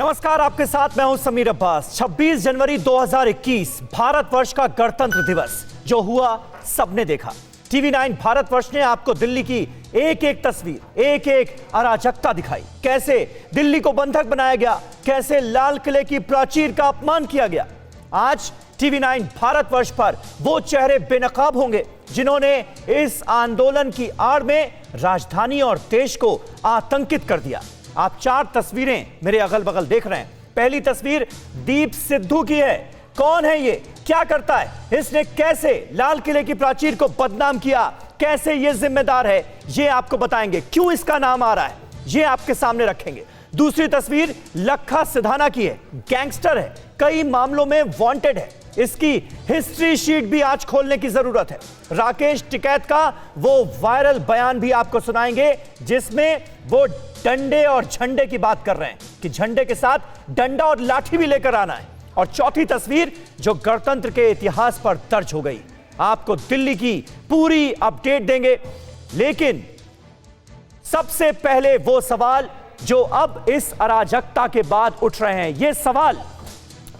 नमस्कार, आपके साथ मैं हूं समीर अब्बास। 26 जनवरी 2021 भारतवर्ष का गणतंत्र दिवस जो हुआ सबने देखा। टीवी 9 भारतवर्ष ने आपको दिल्ली की एक एक तस्वीर, एक एक अराजकता दिखाई। कैसे दिल्ली को बंधक बनाया गया, कैसे लाल किले की प्राचीर का अपमान किया गया। आज टीवी 9 भारतवर्ष पर वो चेहरे बेनकाब होंगे जिन्होंने इस आंदोलन की आड़ में राजधानी और देश को आतंकित कर दिया। आप 4 तस्वीरें मेरे अगल बगल देख रहे हैं। पहली तस्वीर दीप सिद्धू की है। कौन है ये, क्या करता है, इसने कैसे लाल किले की प्राचीर को बदनाम किया, कैसे ये जिम्मेदार है, ये आपको बताएंगे। क्यों इसका नाम आ रहा है, ये आपके सामने रखेंगे। दूसरी तस्वीर लखा सिधाना की है। गैंगस्टर है, कई मामलों में वांटेड है। इसकी हिस्ट्री शीट भी आज खोलने की जरूरत है। राकेश टिकैत का वो वायरल बयान भी आपको सुनाएंगे जिसमें वो डंडे और झंडे की बात कर रहे हैं कि झंडे के साथ डंडा और लाठी भी लेकर आना है। और चौथी तस्वीर जो गणतंत्र के इतिहास पर दर्ज हो गई। आपको दिल्ली की पूरी अपडेट देंगे, लेकिन सबसे पहले वो सवाल जो अब इस अराजकता के बाद उठ रहे हैं। ये सवाल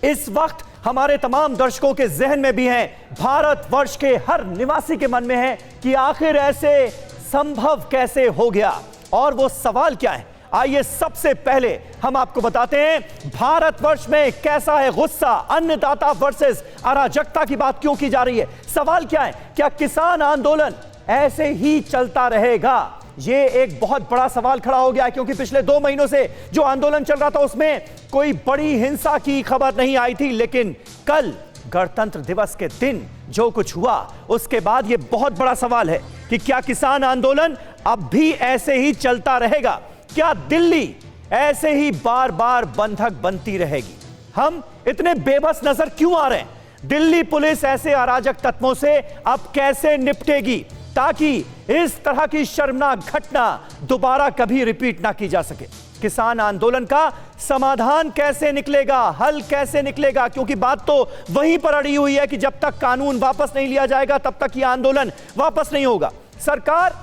इस वक्त हमारे तमाम दर्शकों के जहन में भी हैं, भारतवर्ष के हर निवासी के मन में है कि आखिर ऐसे संभव कैसे हो गया और वो सवाल क्या है। आइए सबसे पहले हम आपको बताते हैं भारतवर्ष में कैसा है गुस्सा। अन्नदाता वर्सेस अराजकता की बात क्यों की जा रही है। सवाल क्या है, क्या किसान आंदोलन ऐसे ही चलता रहेगा? ये एक बहुत बड़ा सवाल खड़ा हो गया है क्योंकि पिछले 2 महीनों से जो आंदोलन चल रहा था उसमें कोई बड़ी हिंसा की खबर नहीं आई थी, लेकिन कल गणतंत्र दिवस के दिन जो कुछ हुआ उसके बाद यह बहुत बड़ा सवाल है कि क्या किसान आंदोलन अब भी ऐसे ही चलता रहेगा? क्या दिल्ली ऐसे ही बार बार बंधक बनती रहेगी? हम इतने बेबस नजर क्यों आ रहे हैं? दिल्ली पुलिस ऐसे अराजक तत्वों से अब कैसे निपटेगी ताकि इस तरह की शर्मनाक घटना दोबारा कभी रिपीट ना की जा सके? किसान आंदोलन का समाधान कैसे निकलेगा, हल कैसे निकलेगा? क्योंकि बात तो वहीं पर अड़ी हुई है कि जब तक कानून वापस नहीं लिया जाएगा तब तक यह आंदोलन वापस नहीं होगा। सरकार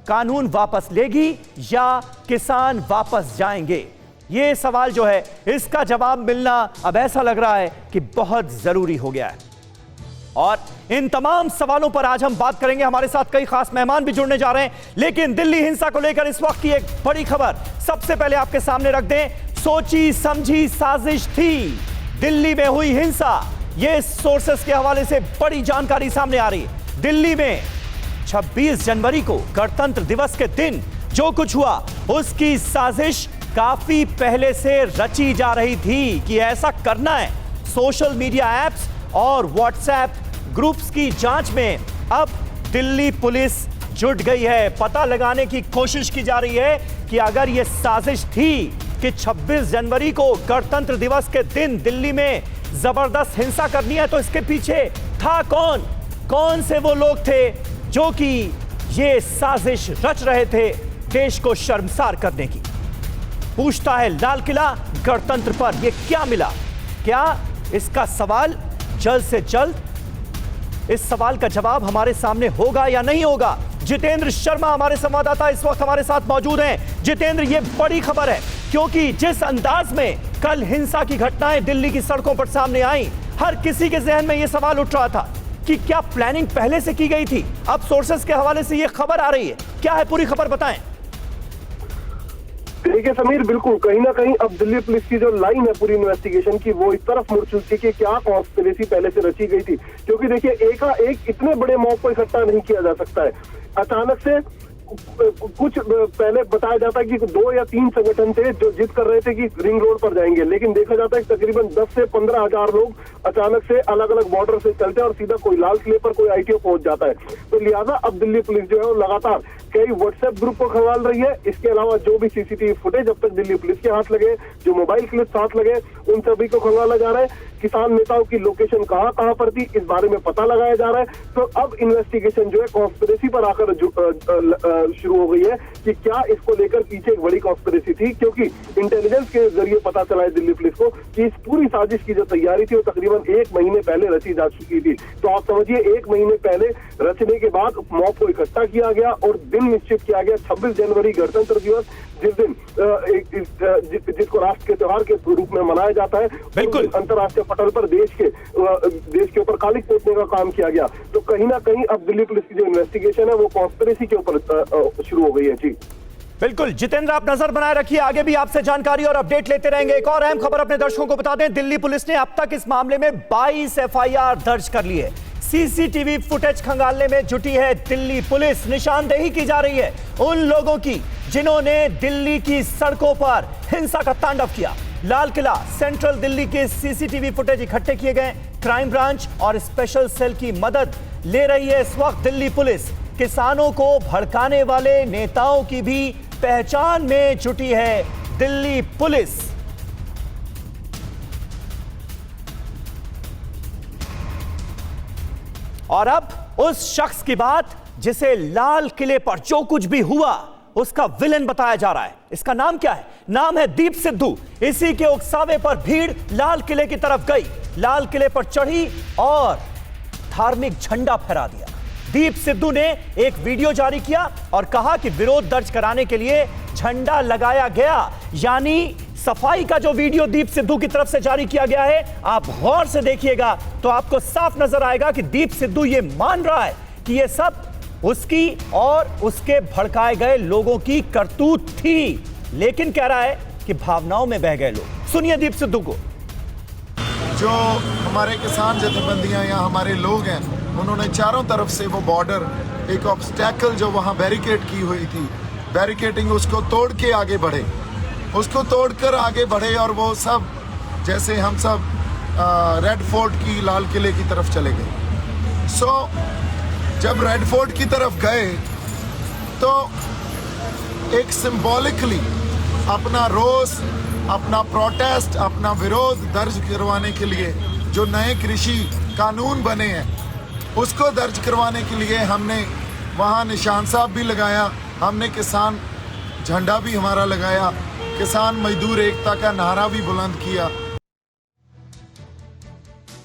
कानून वापस लेगी या किसान वापस जाएंगे? यह सवाल जो है इसका जवाब मिलना अब ऐसा लग रहा है कि बहुत जरूरी हो गया है। और इन तमाम सवालों पर आज हम बात करेंगे। हमारे साथ कई खास मेहमान भी जुड़ने जा रहे हैं, लेकिन दिल्ली हिंसा को लेकर इस वक्त की एक बड़ी खबर सबसे पहले आपके सामने रख दें। सोची समझी साजिश थी, दिल्ली में हुई हिंसा। ये सोर्सेस के हवाले से बड़ी जानकारी सामने आ रही है। दिल्ली में 26 जनवरी को गणतंत्र दिवस के दिन जो कुछ हुआ उसकी साजिश काफी पहले से रची जा रही थी कि ऐसा करना है। सोशल मीडिया ऐप्स और व्हाट्सएप ग्रुप्स की जांच में अब दिल्ली पुलिस जुट गई है। पता लगाने की कोशिश की जा रही है कि अगर यह साजिश थी कि 26 जनवरी को गणतंत्र दिवस के दिन दिल्ली में जबरदस्त हिंसा करनी है तो इसके पीछे था कौन? कौन से वो लोग थे जो कि ये साजिश रच रहे थे देश को शर्मसार करने की? पूछता है लाल किला, गणतंत्र पर यह क्या मिला? क्या इसका सवाल जल्द से जल्द इस सवाल का जवाब हमारे सामने होगा या नहीं होगा? जितेंद्र शर्मा हमारे संवाददाता इस वक्त हमारे साथ मौजूद हैं। जितेंद्र, ये बड़ी खबर है क्योंकि जिस अंदाज में कल हिंसा की घटनाएं दिल्ली की सड़कों पर सामने आई, हर किसी के जहन में यह सवाल उठ रहा था कि क्या प्लानिंग पहले से की गई थी? अब सोर्सेस के हवाले से यह खबर आ रही है, क्या है पूरी खबर बताएं। देखिए समीर, बिल्कुल कहीं ना कहीं अब दिल्ली पुलिस की जो लाइन है पूरी इन्वेस्टिगेशन की वो इस तरफ मुड़ चुकी है कि क्या कॉन्स्पिरेसी पहले से रची गई थी। क्योंकि देखिए एक इतने बड़े मॉब को इकट्ठा नहीं किया जा सकता है। अचानक से कुछ पहले बताया जाता है कि 2 या 3 संगठन थे जो जिद कर रहे थे कि रिंग रोड पर जाएंगे, लेकिन देखा जाता है कि तकरीबन 10 से 15 हजार लोग अचानक से अलग अलग बॉर्डर से चलते हैं और सीधा कोई लाल किले पर कोई आईटीओ पहुंच जाता है। तो लिहाजा अब दिल्ली पुलिस जो है वो लगातार कई व्हाट्सएप ग्रुप को खंगाल रही है। इसके अलावा जो भी सीसीटीवी फुटेज अब तक दिल्ली पुलिस के हाथ लगे, जो मोबाइल क्लिप्स हाथ लगे, उन सभी को खंगाला जा रहा है। किसान नेताओं की लोकेशन कहां पर थी इस बारे में पता लगाया जा रहा है। तो अब इन्वेस्टिगेशन जो है कॉन्स्पिरेसी पर आकर शुरू हो गई है कि क्या इसको लेकर पीछे एक बड़ी कॉन्स्पिरेसी थी, क्योंकि इंटेलिजेंस के जरिए पता चला है दिल्ली पुलिस को कि इस पूरी साजिश की जो तैयारी थी वो तकरीबन 1 महीने पहले रची जा चुकी थी। तो आप समझिए 1 महीने पहले रचने के बाद मॉब को इकट्ठा किया गया और दिन निश्चित किया गया 26 जनवरी गणतंत्र दिवस, जिस दिन जिसको राष्ट्र के त्योहार के रूप में मनाया जाता है, बिल्कुल अंतर्राष्ट्रीय पटल पर देश के ऊपर कालिक पोतने का काम किया गया। तो कहीं ना कहीं अब दिल्ली पुलिस की जो इन्वेस्टिगेशन है वो कॉन्स्पिरेसी के ऊपर शुरू हो गई है। जी बिल्कुल जितेंद्र, आप नजर बनाए रखिए, आगे भी आपसे जानकारी और अपडेट लेते रहेंगे। एक और अहम खबर अपने दर्शकों को बता दें, दिल्ली पुलिस ने अब तक इस मामले में 22 एफआईआर दर्ज कर ली है। सीसीटीवी फुटेज खंगालने में जुटी है दिल्ली पुलिस। निशानदेही की जा रही है उन लोगों की जिन्होंने दिल्ली की सड़कों पर हिंसा का तांडव किया। लाल किला, सेंट्रल दिल्ली के सीसीटीवी फुटेज इकट्ठे किए गए। क्राइम ब्रांच और स्पेशल सेल की मदद ले रही है इस वक्त दिल्ली पुलिस। किसानों को भड़काने वाले नेताओं की भी पहचान में जुटी है दिल्ली पुलिस। और अब उस शख्स की बात जिसे लाल किले पर जो कुछ भी हुआ उसका विलेन बताया जा रहा है। इसका नाम क्या है? नाम है दीप सिद्धू। इसी के उकसावे पर भीड़ लाल किले की तरफ गई, लाल किले पर चढ़ी और धार्मिक झंडा फहरा दिया। दीप सिद्धू ने एक वीडियो जारी किया और कहा कि विरोध दर्ज कराने के लिए झंडा लगाया गया। यानी सफाई का जो वीडियो दीप सिद्धू की तरफ से जारी किया गया है, आप गौर से देखिएगा तो आपको साफ नजर आएगा कि दीप सिद्धू ये मान रहा है कि ये सब उसकी और उसके भड़काए गए लोगों की करतूत थी, लेकिन कह रहा है कि भावनाओं में बह गए लोग। सुनिए दीप सिद्धू को। जो हमारे किसान जथेबंदियां या हमारे लोग हैं, उन्होंने चारों तरफ से वो बॉर्डर, एक ऑब्स्टैकल जो वहाँ बैरिकेड की हुई थी, बैरिकेडिंग, उसको तोड़ के आगे बढ़े, उसको तोड़कर आगे बढ़े और वो सब जैसे हम सब रेड फोर्ट की लाल किले की तरफ चले गए। जब रेड फोर्ट की तरफ गए तो एक सिंबॉलिकली अपना रोष, अपना प्रोटेस्ट, अपना विरोध दर्ज करवाने के लिए जो नए कृषि कानून बने हैं उसको दर्ज करवाने के लिए हमने वहाँ निशान साहब भी लगाया, हमने किसान झंडा भी हमारा लगाया, किसान मजदूर एकता का नारा भी बुलंद किया।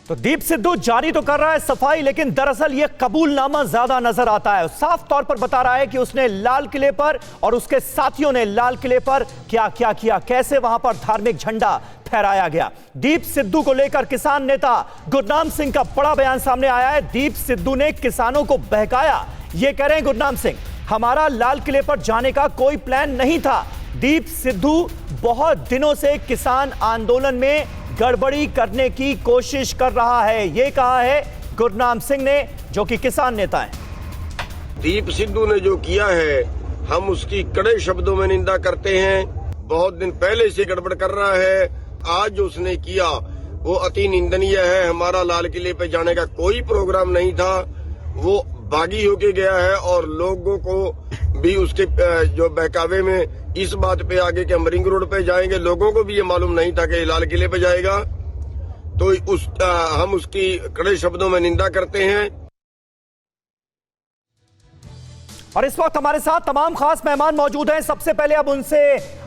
तो दीप सिद्धू जारी तो कर रहा है सफाई, लेकिन दरअसल यह कबूलनामा ज्यादा नजर आता है। साफ तौर पर बता रहा है कि उसने लाल किले पर और उसके साथियों ने लाल किले पर क्या क्या किया, कैसे वहां पर धार्मिक झंडा फहराया गया। दीप सिद्धू को लेकर किसान नेता गुरनाम सिंह का बड़ा बयान सामने आया है। दीप सिद्धू ने किसानों को बहकाया, ये कह रहे हैं गुरनाम सिंह, हमारा लाल किले पर जाने का कोई प्लान नहीं था। दीप सिद्धू बहुत दिनों से किसान आंदोलन में गड़बड़ी करने की कोशिश कर रहा है, यह कहा है गुरनाम सिंह ने, जो कि किसान नेता हैं। दीप सिद्धू ने जो किया है हम उसकी कड़े शब्दों में निंदा करते हैं। बहुत दिन पहले से गड़बड़ कर रहा है, आज जो उसने किया वो अति निंदनीय है। हमारा लाल किले पे जाने का कोई प्रोग्राम नहीं था, वो बागी होके गया है और लोगों को भी उसके जो बहकावे में इस बात पे आगे कि हम रिंग रोड पे जाएंगे, लोगों को भी ये मालूम नहीं था कि लाल किले पे जाएगा। तो हम उसकी कड़े शब्दों में निंदा करते हैं। और इस वक्त हमारे साथ तमाम खास मेहमान मौजूद हैं। सबसे पहले अब उनसे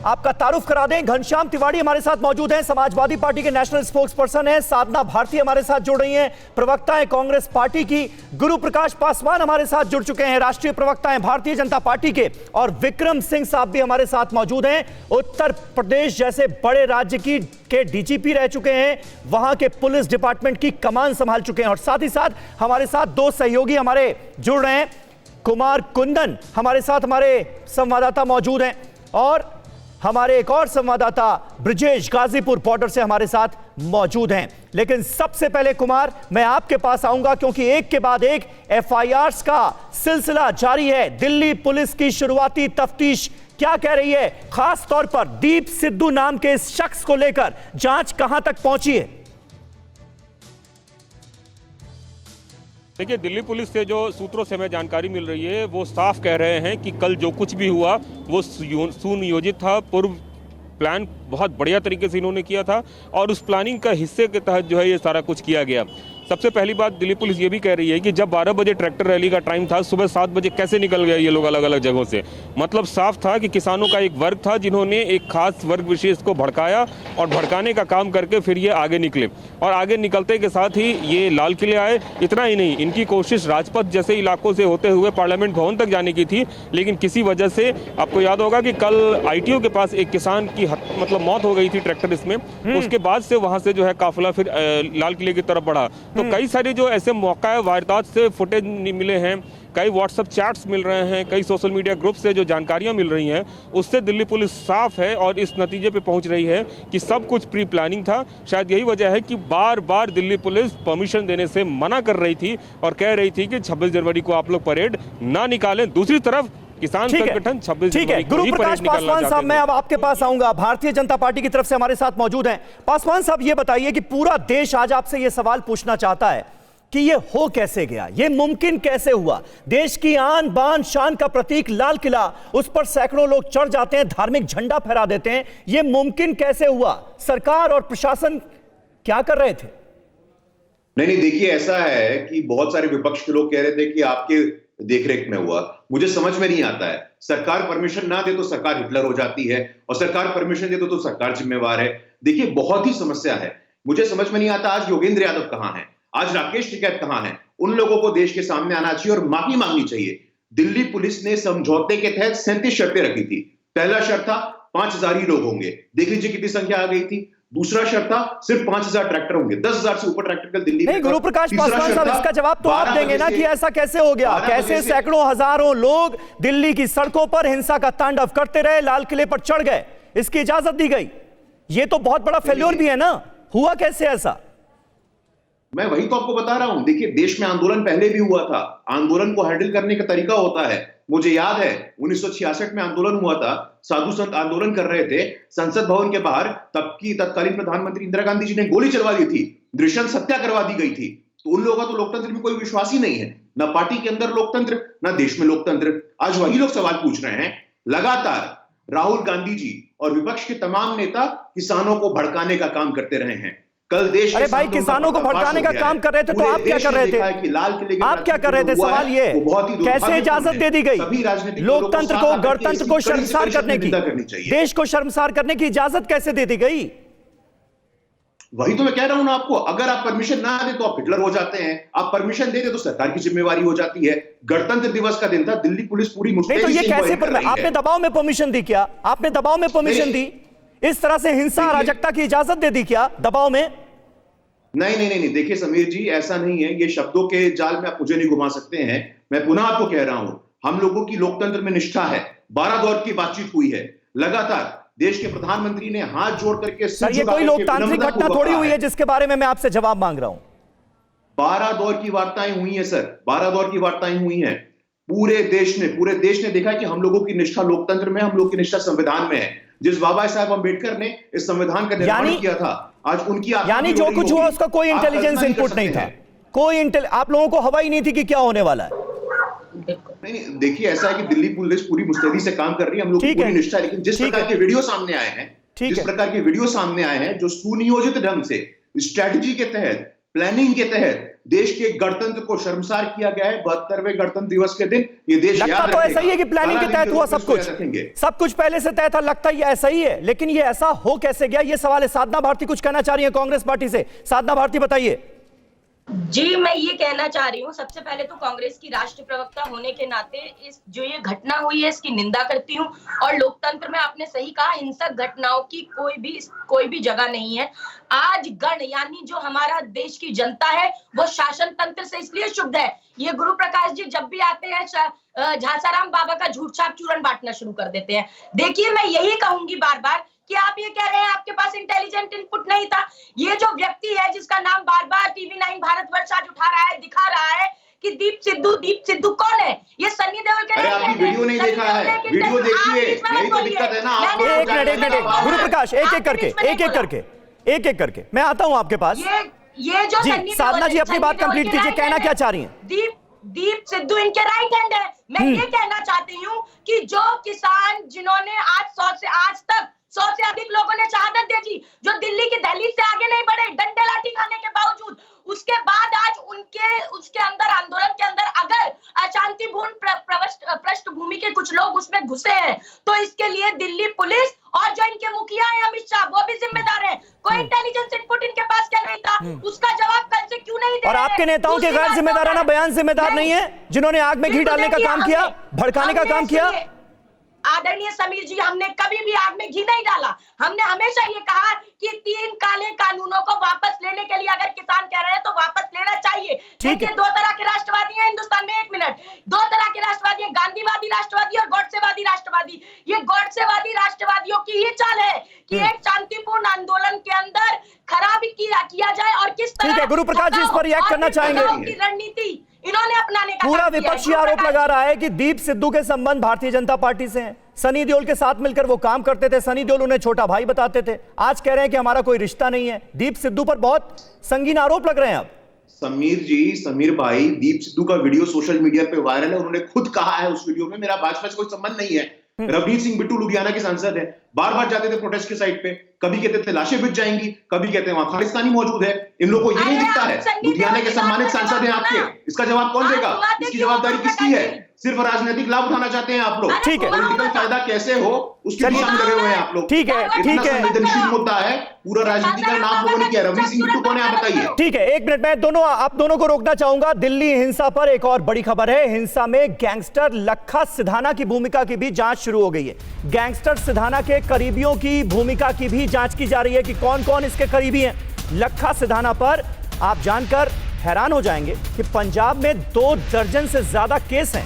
आपका तारुफ करा दें। घनश्याम तिवारी हमारे साथ मौजूद हैं, समाजवादी पार्टी के नेशनल स्पोक्स पर्सन हैं। साधना भारती हमारे साथ जुड़ रही हैं, प्रवक्ता हैं कांग्रेस पार्टी की। गुरु प्रकाश पासवान हमारे साथ जुड़ चुके हैं, राष्ट्रीय प्रवक्ता हैं भारतीय जनता पार्टी के। और विक्रम सिंह साहब भी हमारे साथ मौजूद हैं, उत्तर प्रदेश जैसे बड़े राज्य के डीजीपी रह चुके हैं, वहां के पुलिस डिपार्टमेंट की कमान संभाल चुके हैं। और साथ ही साथ हमारे साथ दो सहयोगी हमारे जुड़ रहे हैं। कुमार कुंदन हमारे साथ, हमारे संवाददाता मौजूद हैं, और हमारे एक और संवाददाता ब्रिजेश गाजीपुर बॉर्डर से हमारे साथ मौजूद हैं। लेकिन सबसे पहले कुमार, मैं आपके पास आऊंगा क्योंकि एक के बाद एक एफआईआर्स का सिलसिला जारी है। दिल्ली पुलिस की शुरुआती तफ्तीश क्या कह रही है, खास तौर पर दीप सिद्धू नाम के इस शख्स को लेकर जांच कहां तक पहुंची है? देखिए, दिल्ली पुलिस से जो सूत्रों से हमें जानकारी मिल रही है वो साफ कह रहे हैं कि कल जो कुछ भी हुआ वो सुनियोजित था, पूर्व प्लान बहुत बढ़िया तरीके से इन्होंने किया था और उस प्लानिंग का हिस्से के तहत जो है ये सारा कुछ किया गया। सबसे पहली बात दिल्ली पुलिस ये भी कह रही है कि जब 12 बजे ट्रैक्टर रैली का टाइम था, सुबह 7 बजे कैसे निकल गए ये लोग अलग अलग जगहों से। मतलब साफ था कि किसानों का एक वर्ग था जिन्होंने एक खास वर्ग विशेष को भड़काया और भड़काने का काम करके फिर ये आगे निकले, और आगे निकलते के साथ ही ये लाल किले आए। इतना ही नहीं, इनकी कोशिश राजपथ जैसे इलाकों से होते हुए पार्लियामेंट भवन तक जाने की थी, लेकिन किसी वजह से आपको याद होगा कि कल आईटीओ के पास एक किसान की मतलब मौत हो गई थी ट्रैक्टर इसमें। उसके बाद से वहां से जो है काफिला फिर लाल किले की तरफ बढ़ा। तो कई सारे जो ऐसे मौका वारदात से फुटेज मिले हैं, कई व्हाट्सएप चैट्स मिल रहे हैं, कई सोशल मीडिया ग्रुप से जो जानकारियां मिल रही हैं, उससे दिल्ली पुलिस साफ है और इस नतीजे पे पहुंच रही है कि सब कुछ प्री प्लानिंग था। शायद यही वजह है कि बार बार दिल्ली पुलिस परमिशन देने से मना कर रही थी और कह रही थी कि 26 जनवरी को आप लोग परेड ना निकालें। दूसरी तरफ किसान संगठन 26 जनवरी को ही परेड निकालना पासवान साहब, मैं अब आपके पास आऊंगा। भारतीय जनता पार्टी की तरफ से हमारे साथ मौजूद हैं पासवान साहब। ये बताइए कि पूरा देश आज आपसे ये सवाल पूछना चाहता है कि ये हो कैसे गया, ये मुमकिन कैसे हुआ। देश की आन बान शान का प्रतीक लाल किला, उस पर सैकड़ों लोग चढ़ जाते हैं, धार्मिक झंडा फहरा देते हैं। ये मुमकिन कैसे हुआ? सरकार और प्रशासन क्या कर रहे थे? नहीं, देखिए ऐसा है कि बहुत सारे विपक्ष के लोग कह रहे थे कि आपके देखरेख में हुआ। मुझे समझ में नहीं आता है, सरकार परमिशन ना दे तो सरकार हिटलर हो जाती है और सरकार परमिशन दे तो सरकार जिम्मेवार है। देखिए बहुत ही समस्या है, मुझे समझ में नहीं आता आज योगेंद्र यादव कहां है, आज राकेश टिकैत कहां है। उन लोगों को देश के सामने आना चाहिए और माफी मांगनी चाहिए। दिल्ली पुलिस ने समझौते के तहत 37 शर्तें रखी थी। पहला शर्त था 5000 ही लोग होंगे, देख लीजिए कितनी संख्या आ गई थी। दूसरा शर्त था सिर्फ 5000 ट्रैक्टर होंगे, 10,000 से ऊपर ट्रैक्टर कल दिल्ली में नहीं, गुरु प्रकाश पासवान साहब, इसका जवाब तो आप देंगे ना कि ऐसा कैसे हो गया, कैसे सैकड़ों हजारों लोग दिल्ली की सड़कों पर हिंसा का तांडव करते रहे, लाल किले पर चढ़ गए, इसकी इजाजत दी गई। ये तो बहुत बड़ा फेल्योर भी है ना, हुआ कैसे ऐसा? मैं वही तो आपको बता रहा हूं। देखिए देश में आंदोलन पहले भी हुआ था, आंदोलन को हैंडल करने का तरीका होता है। मुझे याद है 1966 में आंदोलन हुआ था, साधु संत आंदोलन कर रहे थे संसद भवन के बाहर, तब की तत्कालीन प्रधानमंत्री इंदिरा गांधी जी ने गोली चलवा दी थी, दृश्यंत हत्या करवा दी गई थी। तो उन लोगों का तो लोकतंत्र में कोई विश्वास ही नहीं है, ना पार्टी के अंदर लोकतंत्र, ना देश में लोकतंत्र। आज वही लोग सवाल पूछ रहे हैं। लगातार राहुल गांधी जी और विपक्ष के तमाम नेता किसानों को भड़काने का काम करते रहे हैं। कल देश, अरे भाई, किसानों को भड़काने का काम कर रहे थे तो आप क्या कर रहे थे? आप क्या कर रहे थे? सवाल ये कैसे इजाजत दे दी गई लोकतंत्र को, गणतंत्र को शर्मसार करने की, देश को शर्मसार करने की इजाजत कैसे दे दी गई? वही तो मैं कह रहा हूं ना आपको, अगर आप परमिशन ना दे तो आप हिटलर हो जाते हैं, आप परमिशन दे दे तो सरकार की जिम्मेवारी हो जाती है। गणतंत्र दिवस का दिन था, दिल्ली पुलिस पूरी मुस्तैदी नहीं तो ये से कैसे आपने दबाव में परमिशन दी? क्या आपने दबाव में परमिशन दी? इस तरह से हिंसा अराजकता की इजाजत दे दी क्या दबाव में? नहीं, देखिए समीर जी, ऐसा नहीं है। ये शब्दों के जाल में आप मुझे नहीं घुमा सकते हैं। मैं पुनः आपको कह रहा हूं, हम लोगों की लोकतंत्र में निष्ठा है। 12 दौर की बातचीत हुई है, लगातार देश के प्रधानमंत्री ने हाथ जोड़ करके सर, ये कोई लोकतांत्रिक घटना थोड़ी हुई है जिसके बारे में मैं आपसे जवाब मांग रहा हूं। 12 दौर की वार्ताएं हुई हैं सर, 12 दौर की वार्ताएं हुई हैं। पूरे देश ने देखा कि हम लोगों की निष्ठा लोकतंत्र में, हम लोग की निष्ठा संविधान में है। जिस बाबा साहब अम्बेडकर ने इस संविधान का निर्माण किया था, आज उनकी यानी जो कुछ हुआ उसका कोई इंटेलिजेंस इनपुट नहीं था, आप लोगों को हवा ही नहीं थी कि क्या होने वाला है। नहीं, देखिए ऐसा है कि दिल्ली पुलिस पूरी मुस्तैदी से काम कर रही है, हम लोग की पूरी निष्ठा। लेकिन जिस प्रकार के वीडियो सामने आए हैं, जो सुनियोजित ढंग से स्ट्रेटजी के तहत, प्लानिंग के तहत देश के गणतंत्र को शर्मसार किया गया है 72वें गणतंत्र दिवस के दिन। ये देश लगता तो ऐसा ही है कि प्लानिंग के तहत हुआ, सब कुछ पहले से तय था, लगता ही ऐसा ही है, लेकिन ये ऐसा हो कैसे गया, ये सवाल है। साधना भारती कुछ कहना चाह रही है कांग्रेस पार्टी से। साधना भारती बताइए। जी, मैं ये कहना चाह रही हूँ, सबसे पहले तो कांग्रेस की राष्ट्रीय प्रवक्ता होने के नाते इस जो ये घटना हुई है इसकी निंदा करती हूँ। और लोकतंत्र में आपने सही कहा, हिंसक घटनाओं की कोई भी जगह नहीं है। आज गण यानी जो हमारा देश की जनता है वो शासन तंत्र से इसलिए क्षुब्ध है। ये गुरु प्रकाश जी जब भी आते हैं झांसाराम बाबा का झूठ छाप चूरन बांटना शुरू कर देते हैं। देखिए, मैं यही कहूंगी बार बार कि आप ये कह रहे हैं आपके पास इंटेलिजेंट इनपुट नहीं था। ये जो व्यक्ति है जिसका नाम बार बार TV9 भारतवर्ष आज उठा रहा है, दिखा रहा है कि दीप सिद्धू कौन है? ये सनी देओल के वीडियो नहीं देखा है, वीडियो देखिए, यही तो दिक्कत है ना। एक मिनट गुरु प्रकाश, एक एक करके मैं आता हूं आपके पास। ये जो जी, साधना जी अपनी बात कंप्लीट कीजिए, कहना क्या चाह रही हैं? दीप सिद्धू इनके राइट हैंड है। मैं ये कहना चाहती हूँ कि जो किसान जिन्होंने आज तक 100 से अधिक लोगों ने शहादत दी, जो दिल्ली की दहलीज से आगे नहीं बढ़े, डंडे लाठी खाने के बावजूद, उसके बाद आज उसके अंदर आंदोलन के अंदर अगर अशांतिपूर्ण पृष्ठभूमि के कुछ लोग उसमें घुसे हैं तो इसके लिए दिल्ली पुलिस और जो इनके मुखिया है अमित शाह वो भी जिम्मेदार है। कोई इंटेलिजेंस इनपुट इनके पास क्या नहीं था, उसका जवाब कल से क्यों नहीं दे और आपके नेताओं के गैर जिम्मेदाराना बयान जिम्मेदार नहीं है जिन्होंने आग में घी डालने का काम किया, भड़काने का काम किया? आदरणीय समीर जी, हमने कभी भी आग में घी नहीं डाला। हमने हमेशा ये कहा कि 3 काले कानूनों को वापस लेने के लिए अगर किसान कह रहे हैं तो वापस लेना चाहिए। देखिए, 2 तरह के राष्ट्रवादी हैं हिंदुस्तान में। 1 मिनट, 2 तरह के राष्ट्रवादी हैं, गांधीवादी राष्ट्रवादी और गॉडसेवादी राष्ट्रवादी। ये गॉडसेवादी राष्ट्रवादियों की ही चाल है कि एक शांतिपूर्ण आंदोलन के अंदर खराब किया जाए और किस तरह गुरु प्रकाश जी इस पर रिएक्ट करना चाहेंगे? रणनीति इन्होंने अपनाने का पूरा विपक्षी आरोप लगा रहा है कि दीप सिद्धू के संबंध भारतीय जनता पार्टी से हैं। सनी देओल के साथ मिलकर वो काम करते थे, सनी देओल उन्हें छोटा भाई बताते थे। आज कह रहे हैं कि हमारा कोई रिश्ता नहीं है। दीप सिद्धू पर बहुत संगीन आरोप लग रहे हैं अब। समीर भाई, दीप सिद्धू का वीडियो सोशल मीडिया पे वायरल है। उन्होंने खुद कहा है उस वीडियो में मेरा भाजपा से कोई संबंध नहीं है। रवनीत सिंह बिट्टू लुधियाना के सांसद है, बार बार जाते थे प्रोटेस्ट के साइट पे, कभी कहते थे लाशें बिछ जाएंगी, कभी कहते हैं वहां खालिस्तानी मौजूद है। इन लोगों को ये नहीं दिखता है लुधियाना के सम्मानित सांसद हैं आपके, इसका जवाब कौन देगा? इसकी जवाबदारी किसकी है? सिर्फ राजनीतिक लाभ उठाना चाहते हैं आप लोग। ठीक है, पॉलिटिकल फायदा कैसे हो उसके पीछे लगे हुए हैं आप लोग। ठीक है, इतना संवेदनशील मुद्दा है, पूरा राजनीति का नाम लोगों ने किया। रवनीत सिंह बिट्टू कौन है आप बताइए। ठीक है, 1 मिनट में आप दोनों को रोकना चाहूंगा। दिल्ली हिंसा पर एक और बड़ी खबर है। हिंसा में गैंगस्टर लखा सिधाना की भूमिका की भी जांच शुरू हो गई है। गैंगस्टर सिधाना के करीबियों की भूमिका की भी जांच की जा रही है कि कौन कौन इसके करीबी हैं। लखा सिधाना पर आप जानकर हैरान हो जाएंगे कि पंजाब में 2 दर्जन से ज्यादा केस हैं।